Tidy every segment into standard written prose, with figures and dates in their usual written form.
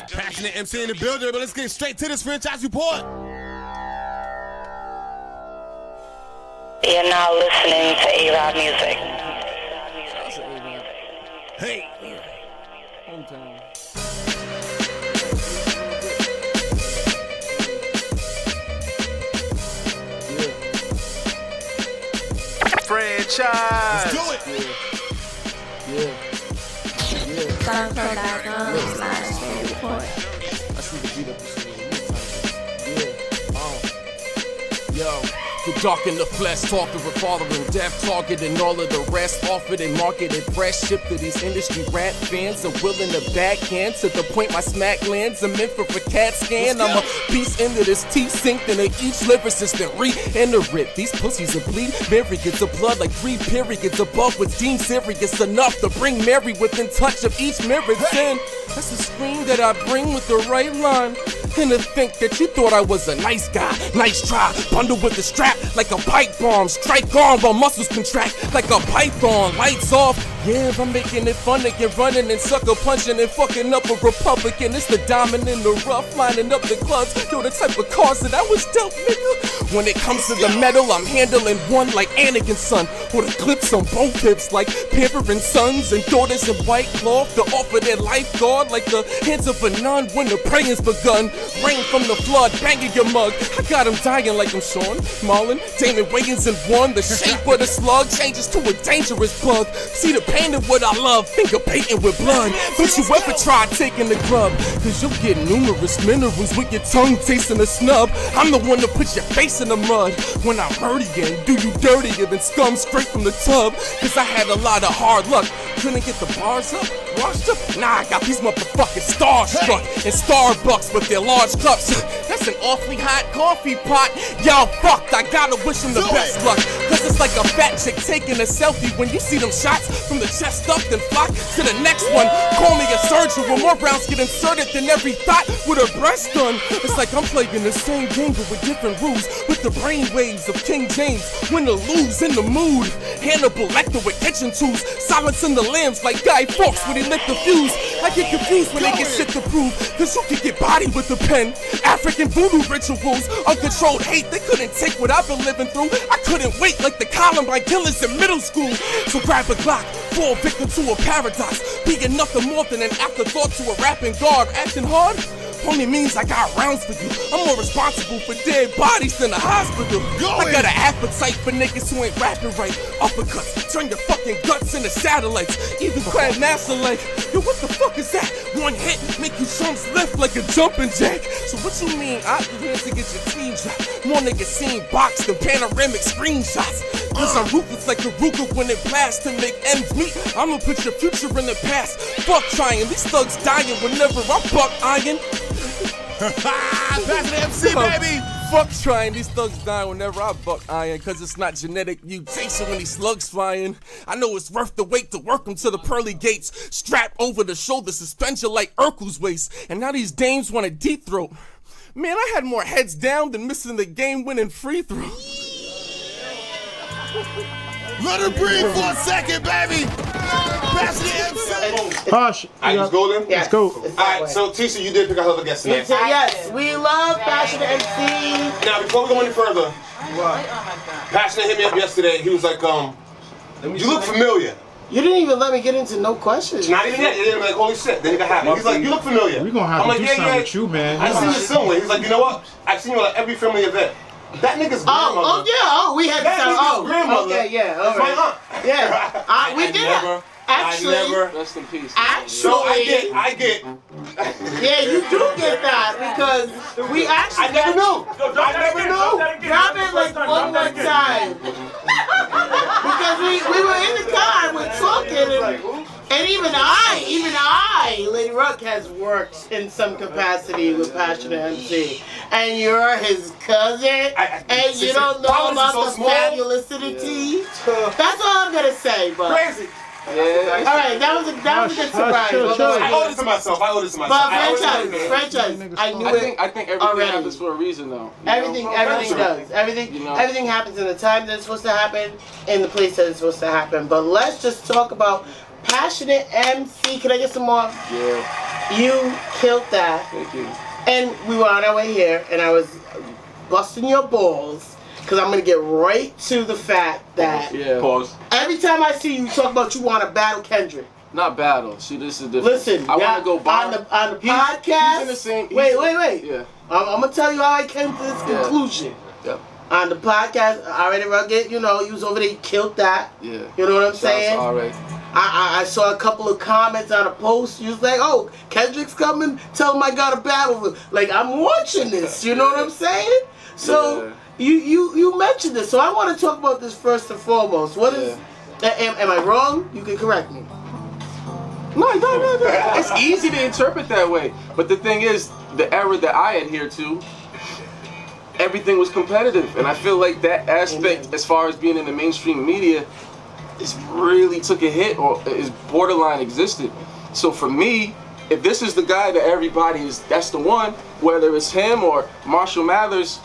Passionate MC in the building, but let's get straight to this franchise report. You're now listening to Rhode music. Hey. Hometown. Franchise. Let's do it. Yeah. I see the beat up. Yeah. Yo. The dark in the flesh, talk of a father and death, target and all of the rest, offered and marketed fresh, ship to these industry rap fans are willing to backhand to the point my smack lands. I'm in for a CAT scan. I'm a piece into this teeth synced into each lyricist and re-enter it. These pussies will bleed myriads of blood like 3 periods above what's deemed serious enough to bring Mary within touch of each mirrored sin. That's the scream that I bring with the right line. And to think that you thought I was a nice guy, nice try, bundled with the strap like a pipe bomb, strike on while muscles contract like a python, lights off. Yeah, I'm making it fun to get running and sucker punching and fucking up a Republican. It's the diamond in the rough, lining up the clubs. Yo, the type of cars that I was dealt, nigga. When it comes to the metal, I'm handling one like Anakin's son, or the clips on both hips like pampering sons and daughters in white cloth to offer their lifeguard like the hands of a nun when the praying's begun. Rain from the flood, banging your mug. I got him dying like I'm Sean Marlon, Damon Wayans in one. The shape of the slug changes to a dangerous plug. See the pain of what I love, finger painting with blood. Don't you ever try taking the grub, cause you'll get numerous minerals with your tongue tasting a snub. I'm the one to put your face in the mud when I'm murdying, do you dirtier than scum straight from the tub. Cause I had a lot of hard luck, couldn't get the bars up, washed up. Nah, I got these motherfuckers starstruck in Starbucks with their large cups. That's an awfully hot coffee pot. Y'all fucked, I gotta wish them the best luck. Cause it's like a fat chick taking a selfie when you see them shots from the chest up, then flock to the next one. Call me a surgeon when more rounds get inserted than every thought with her breast done. It's like I'm playing the same game but with different rules, with the brain waves of King James. Win or lose in the mood, Hannibal Lecter with kitchen tools, silencing the lambs like Guy Fawkes when he lit the fuse. I get confused when they get shit to prove, cause you can get bodied with a pen. African voodoo rituals, uncontrolled hate, they couldn't take what I've been living through. I couldn't wait like the Columbine killers in middle school. So grab a Glock, fall victim to a paradox, being nothing more than an afterthought to a rapping guard. Acting hard only means I got rounds for you. I'm more responsible for dead bodies than a hospital. I got an appetite for niggas who ain't rapping right. Uppercuts, turn your fucking guts into satellites. Even Grand NASA like, yo, what the fuck is that? One hit, make you chumps lift like a jumping jack. So what you mean I'm here to get your team dropped? More niggas seen boxed than panoramic screenshots. Cause I'm ruthless like a Ruger when it blasts to make ends meet. I'ma put your future in the past. Fuck trying, these thugs dying whenever I'm buck iron. Passionate MC, baby. Fuck trying, these thugs die whenever I buck iron. Cause it's not genetic mutation when these slugs flying. I know it's worth the wait to work them to the pearly gates. Strap over the shoulder, suspend you like Urkel's waist. And now these dames want a deep throat. Man, I had more heads down than missing the game-winning free throw. Let her breathe for a second, baby. Passionate MC. Hush. Alright, let's go then? Let's go. Alright, so Tisha, you did pick a hell of a guest tonight. Yes, we love Passionate MC. Now, before we go any further, Passionate hit me up yesterday. He was like, you look familiar. You didn't even let me get into no questions. Not even yet. He didn't like, holy shit. Then he got happy. He's like, you look familiar. We're gonna have to do something with you, man. I've seen you somewhere. He's like, you know what? I've seen you at every family event. That nigga's grandmother. We had that nigga's grandmother. Okay, yeah. That's my aunt. Yeah. We did. Actually, rest in peace. Actually, so I get. Yeah, you do get that because we actually. I never knew. I never knew. Drop it like one more time. Because we were in the car, we're talking, and even I, Lady Ruck has worked in some capacity with Passionate MC, and you're his cousin, and you don't know about the fabulousity. That's all I'm gonna say, but. Crazy. Yeah. All right, that was a good surprise. I owe this to myself. But franchise, I knew it. I think everything already happens for a reason, though. Everything does. Everything happens in the time that it's supposed to happen, in the place that it's supposed to happen. But let's just talk about Passionate MC. Can I get some more? Yeah. You killed that. Thank you. And we were on our way here, and I was busting your balls because I'm going to get right to the fact that Pause. every time I see you talk about you want to battle Kendrick. Not battle. See, this is different. Listen, I want to go on the podcast. He's in the same. Wait. Yeah. I'm going to tell you how I came to this conclusion. Yep. On the podcast, Already Rugged, you know, you was over there, you killed that. Yeah. You know what I'm saying? All right. I saw a couple of comments on a post. You was like, "Oh, Kendrick's coming. Tell him I got a battle." Like, I'm watching this. You know what I'm saying? So you mentioned this. So I want to talk about this first and foremost. What is? Am I wrong? You can correct me. No. It's easy to interpret that way. But the thing is, the era that I adhere to, everything was competitive, and I feel like that aspect, as far as being in the mainstream media, is really took a hit, or is borderline existed. So for me, if this is the guy that everybody is, that's the one, whether it's him or Marshall Mathers,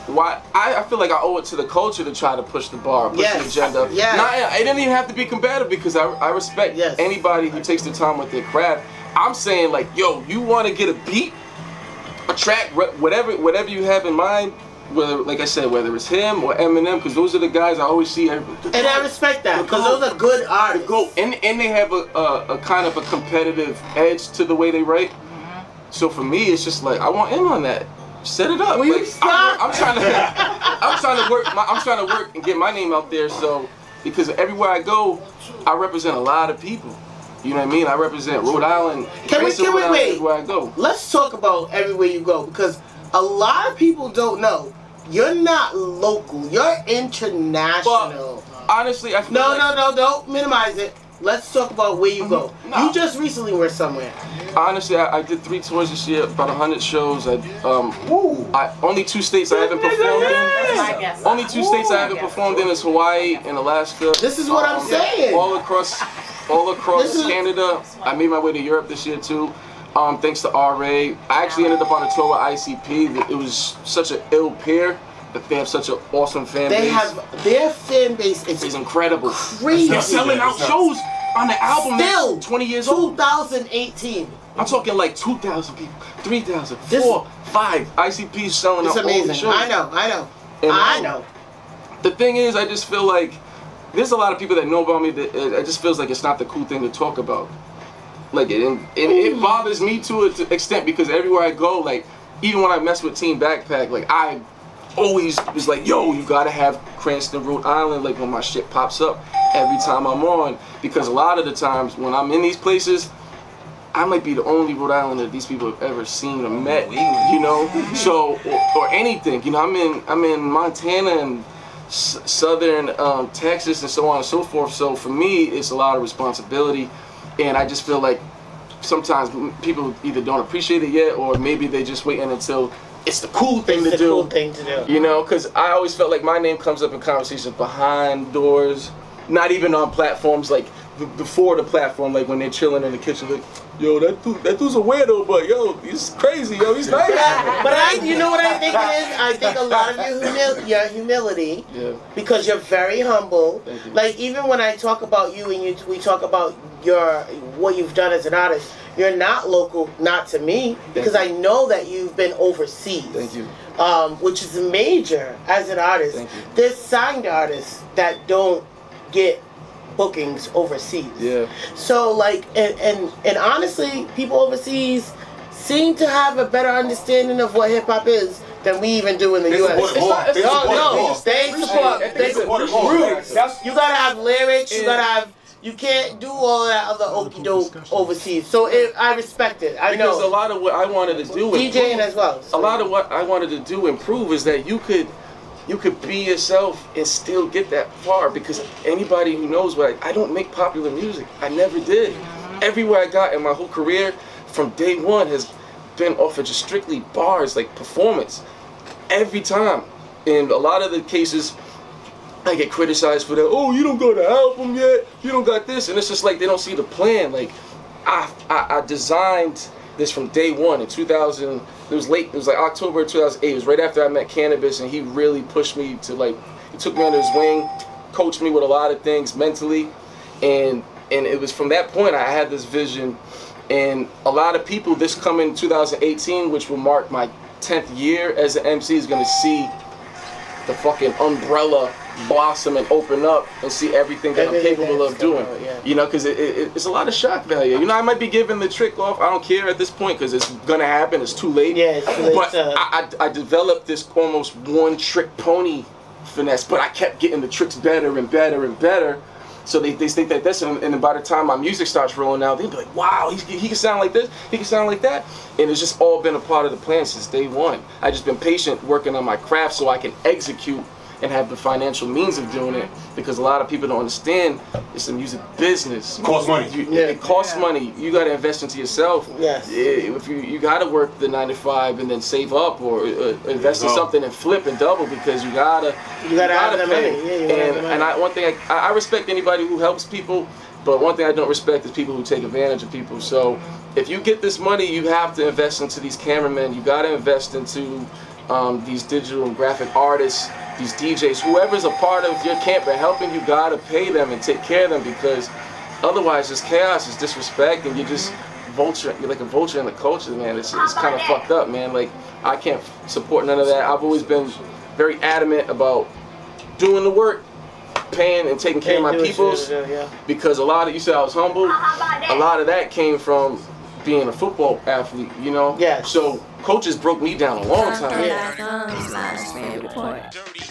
why I feel like I owe it to the culture to try to push the bar, push the agenda. Yeah. It didn't even have to be combative, because I respect anybody who takes the time with their craft. I'm saying, like, yo, you want to get a beat, a track, whatever you have in mind. Whether, like I said, whether it's him or Eminem, because those are the guys I always see. And I respect that, because those are good artists. And they have a kind of a competitive edge to the way they write. So for me, it's just like, I want in on that. Set it up. Like, I'm trying to work and get my name out there. So, because everywhere I go, I represent a lot of people. You know what I mean? I represent Rhode Island. Can we wait? Everywhere I go. Let's talk about everywhere you go, because a lot of people don't know. You're not local. You're international. But honestly, I feel No, don't minimize it. Let's talk about where you go. No. You just recently were somewhere. Honestly, I did 3 tours this year, about 100 shows. Only 2 states I haven't performed in. Only 2 states I haven't performed in is Hawaii and Alaska. This is what I'm saying. All across Canada. I made my way to Europe this year too. Thanks to RA. I actually ended up on a tour with ICP. It was such an ill pair, but they have such an awesome fan base. They have their fan base is incredible. Crazy. They're selling out shows on the album still that's 20 years old. 2018. I'm talking like 2,000 people, 3,000, 4, 5. ICP's selling out all the shows. I know. And I know. The thing is, I just feel like there's a lot of people that know about me that it just feels like it's not the cool thing to talk about. Like it bothers me to an extent, because everywhere I go, like even when I mess with Team Backpack, like I always was like, yo, you gotta have Cranston, Rhode Island, like when my shit pops up every time I'm on, because a lot of the times when I'm in these places, I might be the only Rhode Islander these people have ever seen or met, you know. So or anything, you know. I'm in Montana and southern Texas and so on and so forth. So for me, it's a lot of responsibility. And I just feel like sometimes people either don't appreciate it yet, or maybe they just waiting until it's the cool thing to do. Cool thing to do. You know, because I always felt like my name comes up in conversations behind doors, not even on platforms, like before the platform, like when they're chilling in the kitchen, like, yo, that dude's a weirdo, but yo, he's crazy, yo, he's nice. But you know what I think it is? I think a lot of your humility, because you're very humble. Thank you. Like even when I talk about you and we talk about what you've done as an artist, you're not local, not to me, because I know that you've been overseas. Thank you. Which is major as an artist. Thank you. There's signed artists that don't get bookings overseas. Yeah. So like, and honestly, people overseas seem to have a better understanding of what hip hop is than we even do in the U.S. They support roots. You gotta have lyrics. You gotta have. You can't do all of that other okie doke overseas. So I respect it. I know. Because a lot of what I wanted to do, DJing as well. So. A lot of what I wanted to do improve is that you could be yourself and still get that far, because anybody who knows what I don't make popular music. I never did. Everywhere I got in my whole career from day one has been off of just strictly bars, like performance. Every time. In a lot of the cases, I get criticized for that. Oh, you don't got an album yet. You don't got this. And it's just like they don't see the plan. Like I designed this from day one in 2000. It was late. It was like October 2008. It was right after I met Cannabis, and he really pushed me to, like, he took me under his wing, coached me with a lot of things mentally, and And it was from that point I had this vision, and a lot of people this coming 2018, which will mark my 10th year as an MC, is gonna see the fucking umbrella blossom and open up and see everything that I'm capable of doing. You know, because it's a lot of shock value. You know, I might be giving the trick off. I don't care at this point because it's gonna happen. It's too late. Yeah, it's too late. But I developed this almost one trick pony finesse, but I kept getting the tricks better and better and better. So they think that that's, and then by the time my music starts rolling out, they'll be like, wow, he can sound like this, he can sound like that. And it's just all been a part of the plan since day one. I just been patient working on my craft so I can execute and have the financial means of doing it, because a lot of people don't understand it's a music business. It costs money. It costs money. You got to invest into yourself. Yes. If you got to work the 9 to 5 and then save up, or invest in something and flip and double, because you gotta have the pay. money. And one thing I respect anybody who helps people, but one thing I don't respect is people who take advantage of people. So if you get this money, you have to invest into these cameramen. You got to invest into these digital and graphic artists, these DJs, whoever's a part of your camp and helping, you gotta pay them and take care of them, because otherwise it's chaos, it's disrespect, and you're just vulture. You're like a vulture in the culture, man. It's kind of fucked up, man. Like, I can't support none of that. I've always been very adamant about doing the work, paying and taking care of my peoples, because a lot of, you said I was humble, a lot of that came from being a football athlete, you know? Yeah. So coaches broke me down a long time. Dirty.